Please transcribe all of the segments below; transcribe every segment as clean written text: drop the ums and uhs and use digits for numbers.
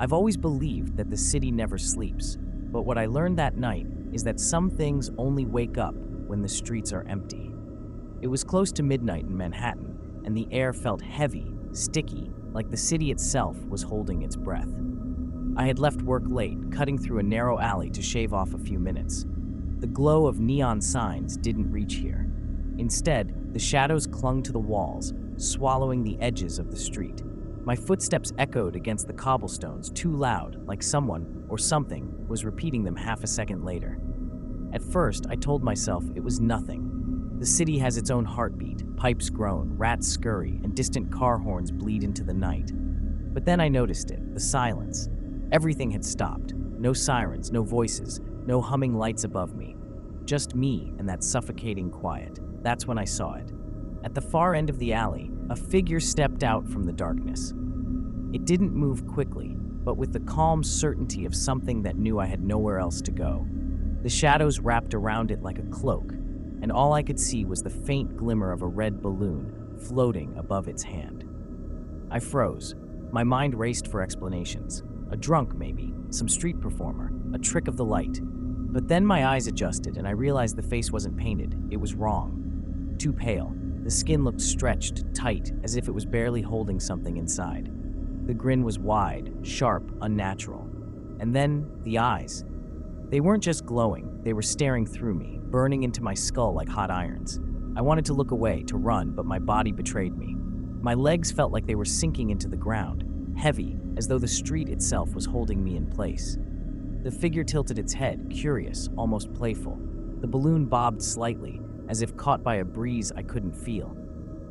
I've always believed that the city never sleeps, but what I learned that night is that some things only wake up when the streets are empty. It was close to midnight in Manhattan, and the air felt heavy, sticky, like the city itself was holding its breath. I had left work late, cutting through a narrow alley to shave off a few minutes. The glow of neon signs didn't reach here. Instead, the shadows clung to the walls, swallowing the edges of the street. My footsteps echoed against the cobblestones too loud, like someone or something was repeating them half a second later. At first, I told myself it was nothing. The city has its own heartbeat, pipes groan, rats scurry, and distant car horns bleed into the night. But then I noticed it, the silence. Everything had stopped. No sirens, no voices, no humming lights above me. Just me and that suffocating quiet. That's when I saw it. At the far end of the alley, a figure stepped out from the darkness. It didn't move quickly, but with the calm certainty of something that knew I had nowhere else to go. The shadows wrapped around it like a cloak, and all I could see was the faint glimmer of a red balloon floating above its hand. I froze. My mind raced for explanations. A drunk, maybe, some street performer, a trick of the light. But then my eyes adjusted and I realized the face wasn't painted. It was wrong. Too pale. The skin looked stretched, tight, as if it was barely holding something inside. The grin was wide, sharp, unnatural. And then, the eyes. They weren't just glowing, they were staring through me, burning into my skull like hot irons. I wanted to look away, to run, but my body betrayed me. My legs felt like they were sinking into the ground, heavy, as though the street itself was holding me in place. The figure tilted its head, curious, almost playful. The balloon bobbed slightly, as if caught by a breeze I couldn't feel.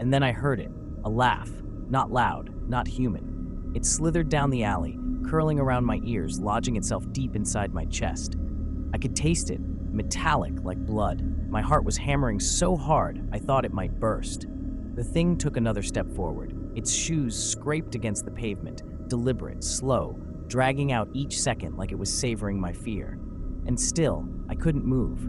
And then I heard it, a laugh, not loud, not human. It slithered down the alley, curling around my ears, lodging itself deep inside my chest. I could taste it, metallic like blood. My heart was hammering so hard I thought it might burst. The thing took another step forward. Its shoes scraped against the pavement, deliberate, slow, dragging out each second like it was savoring my fear. And still, I couldn't move.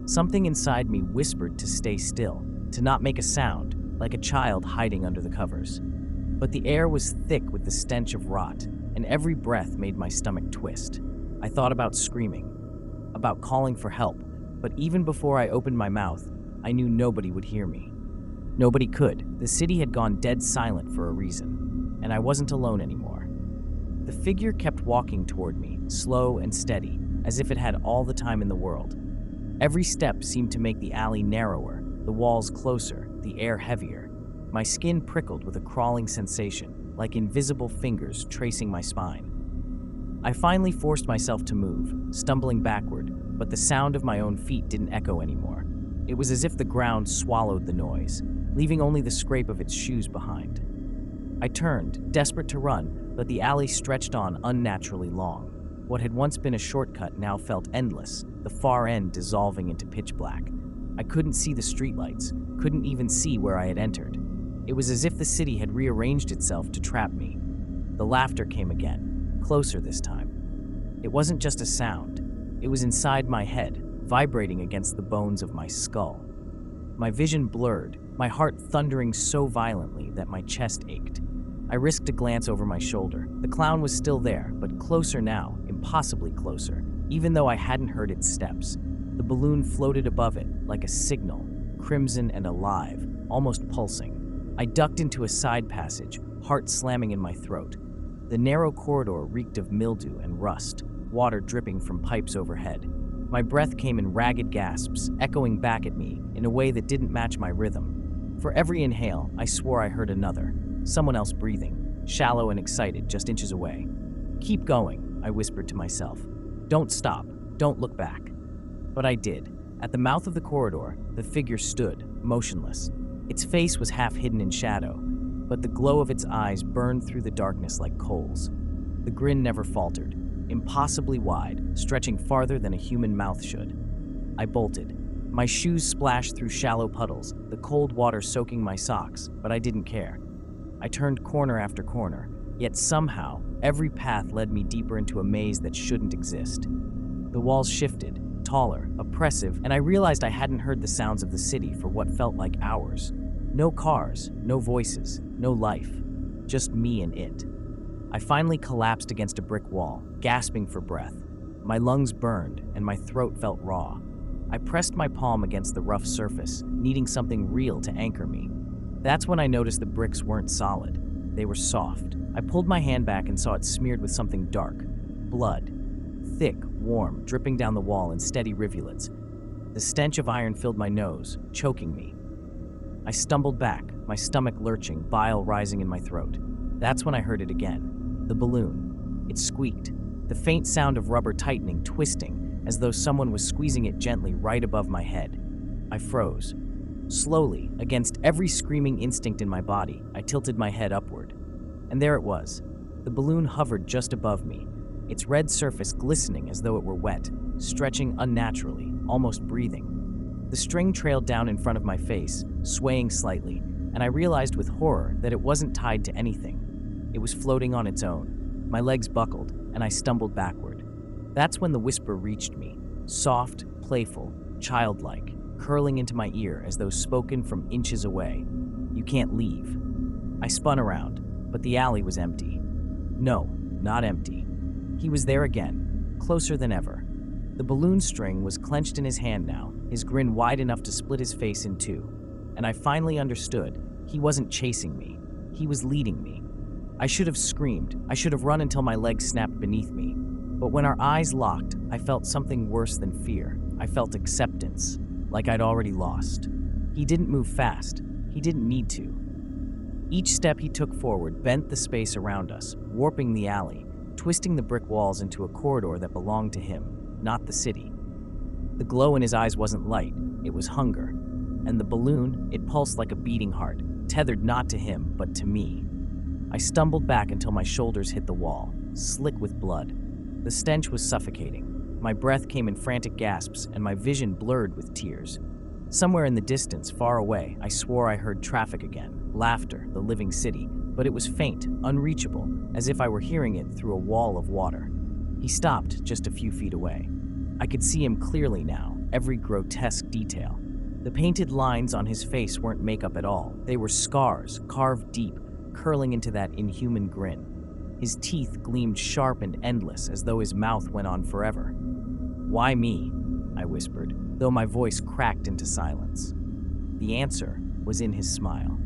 Something inside me whispered to stay still, to not make a sound, like a child hiding under the covers. But the air was thick with the stench of rot, and every breath made my stomach twist. I thought about screaming, about calling for help, but even before I opened my mouth, I knew nobody would hear me. Nobody could. The city had gone dead silent for a reason, and I wasn't alone anymore. The figure kept walking toward me, slow and steady, as if it had all the time in the world. Every step seemed to make the alley narrower, the walls closer, the air heavier. My skin prickled with a crawling sensation, like invisible fingers tracing my spine. I finally forced myself to move, stumbling backward, but the sound of my own feet didn't echo anymore. It was as if the ground swallowed the noise, leaving only the scrape of its shoes behind. I turned, desperate to run, but the alley stretched on unnaturally long. What had once been a shortcut now felt endless, the far end dissolving into pitch black. I couldn't see the streetlights, couldn't even see where I had entered. It was as if the city had rearranged itself to trap me. The laughter came again, closer this time. It wasn't just a sound. It was inside my head, vibrating against the bones of my skull. My vision blurred, my heart thundering so violently that my chest ached. I risked a glance over my shoulder. The clown was still there, but closer now, impossibly closer, even though I hadn't heard its steps. The balloon floated above it like a signal, crimson and alive, almost pulsing. I ducked into a side passage, heart slamming in my throat. The narrow corridor reeked of mildew and rust, water dripping from pipes overhead. My breath came in ragged gasps, echoing back at me in a way that didn't match my rhythm. For every inhale, I swore I heard another, someone else breathing, shallow and excited, just inches away. "Keep going," I whispered to myself. "Don't stop, don't look back." But I did. At the mouth of the corridor, the figure stood, motionless. Its face was half hidden in shadow, but the glow of its eyes burned through the darkness like coals. The grin never faltered, impossibly wide, stretching farther than a human mouth should. I bolted. My shoes splashed through shallow puddles, the cold water soaking my socks, but I didn't care. I turned corner after corner, yet somehow, every path led me deeper into a maze that shouldn't exist. The walls shifted, taller, oppressive, and I realized I hadn't heard the sounds of the city for what felt like hours. No cars, no voices, no life, just me and it. I finally collapsed against a brick wall, gasping for breath. My lungs burned, and my throat felt raw. I pressed my palm against the rough surface, needing something real to anchor me. That's when I noticed the bricks weren't solid. They were soft. I pulled my hand back and saw it smeared with something dark. Blood. Thick, warm, dripping down the wall in steady rivulets. The stench of iron filled my nose, choking me. I stumbled back, my stomach lurching, bile rising in my throat. That's when I heard it again. The balloon. It squeaked. The faint sound of rubber tightening, twisting, as though someone was squeezing it gently right above my head. I froze. Slowly, against every screaming instinct in my body, I tilted my head upward. And there it was. The balloon hovered just above me, its red surface glistening as though it were wet, stretching unnaturally, almost breathing. The string trailed down in front of my face, swaying slightly, and I realized with horror that it wasn't tied to anything. It was floating on its own. My legs buckled, and I stumbled backward. That's when the whisper reached me, soft, playful, childlike, curling into my ear as though spoken from inches away. "You can't leave." I spun around, but the alley was empty. No, not empty. He was there again, closer than ever. The balloon string was clenched in his hand now, his grin wide enough to split his face in two. And I finally understood. He wasn't chasing me. He was leading me. I should have screamed. I should have run until my legs snapped beneath me. But when our eyes locked, I felt something worse than fear. I felt acceptance, like I'd already lost. He didn't move fast. He didn't need to. Each step he took forward bent the space around us, warping the alley, twisting the brick walls into a corridor that belonged to him, not the city. The glow in his eyes wasn't light, it was hunger. And the balloon, it pulsed like a beating heart, tethered not to him, but to me. I stumbled back until my shoulders hit the wall, slick with blood. The stench was suffocating. My breath came in frantic gasps, and my vision blurred with tears. Somewhere in the distance, far away, I swore I heard traffic again, laughter, the living city, but it was faint, unreachable, as if I were hearing it through a wall of water. He stopped just a few feet away. I could see him clearly now, every grotesque detail. The painted lines on his face weren't makeup at all. They were scars, carved deep, curling into that inhuman grin. His teeth gleamed sharp and endless, as though his mouth went on forever. "Why me?" I whispered, though my voice cracked into silence. The answer was in his smile.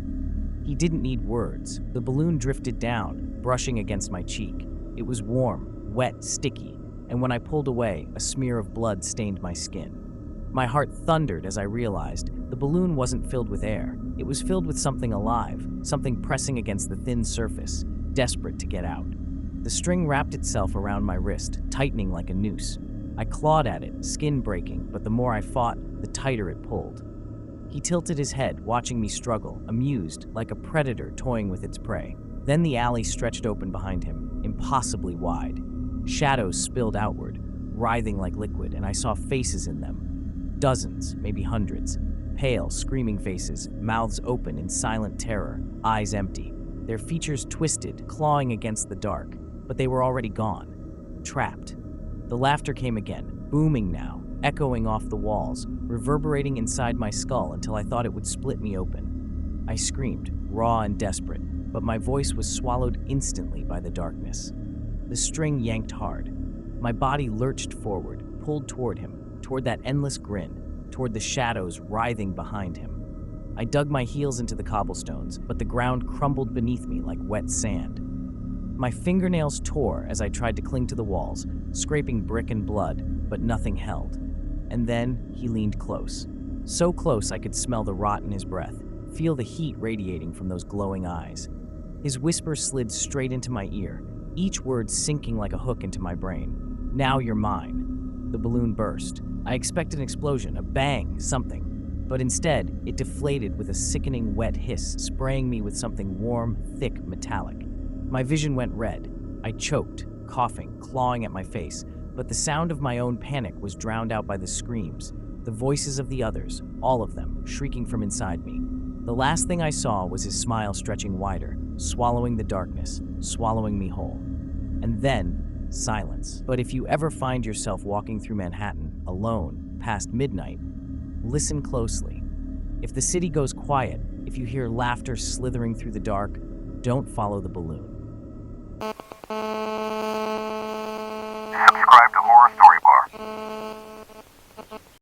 He didn't need words. The balloon drifted down, brushing against my cheek. It was warm, wet, sticky, and when I pulled away, a smear of blood stained my skin. My heart thundered as I realized the balloon wasn't filled with air. It was filled with something alive, something pressing against the thin surface, desperate to get out. The string wrapped itself around my wrist, tightening like a noose. I clawed at it, skin breaking, but the more I fought, the tighter it pulled. He tilted his head, watching me struggle, amused, like a predator toying with its prey. Then the alley stretched open behind him, impossibly wide. Shadows spilled outward, writhing like liquid, and I saw faces in them. Dozens, maybe hundreds. Pale, screaming faces, mouths open in silent terror, eyes empty. Their features twisted, clawing against the dark, but they were already gone. Trapped. The laughter came again, booming now, echoing off the walls, reverberating inside my skull until I thought it would split me open. I screamed, raw and desperate, but my voice was swallowed instantly by the darkness. The string yanked hard. My body lurched forward, pulled toward him, toward that endless grin, toward the shadows writhing behind him. I dug my heels into the cobblestones, but the ground crumbled beneath me like wet sand. My fingernails tore as I tried to cling to the walls, scraping brick and blood, but nothing held. And then he leaned close. So close I could smell the rot in his breath, feel the heat radiating from those glowing eyes. His whisper slid straight into my ear, each word sinking like a hook into my brain. "Now you're mine." The balloon burst. I expected an explosion, a bang, something. But instead, it deflated with a sickening wet hiss, spraying me with something warm, thick, metallic. My vision went red. I choked, coughing, clawing at my face, but the sound of my own panic was drowned out by the screams, the voices of the others, all of them, shrieking from inside me. The last thing I saw was his smile stretching wider, swallowing the darkness, swallowing me whole. And then, silence. But if you ever find yourself walking through Manhattan, alone, past midnight, listen closely. If the city goes quiet, if you hear laughter slithering through the dark, don't follow the balloon. Subscribe to Horror Story Bar.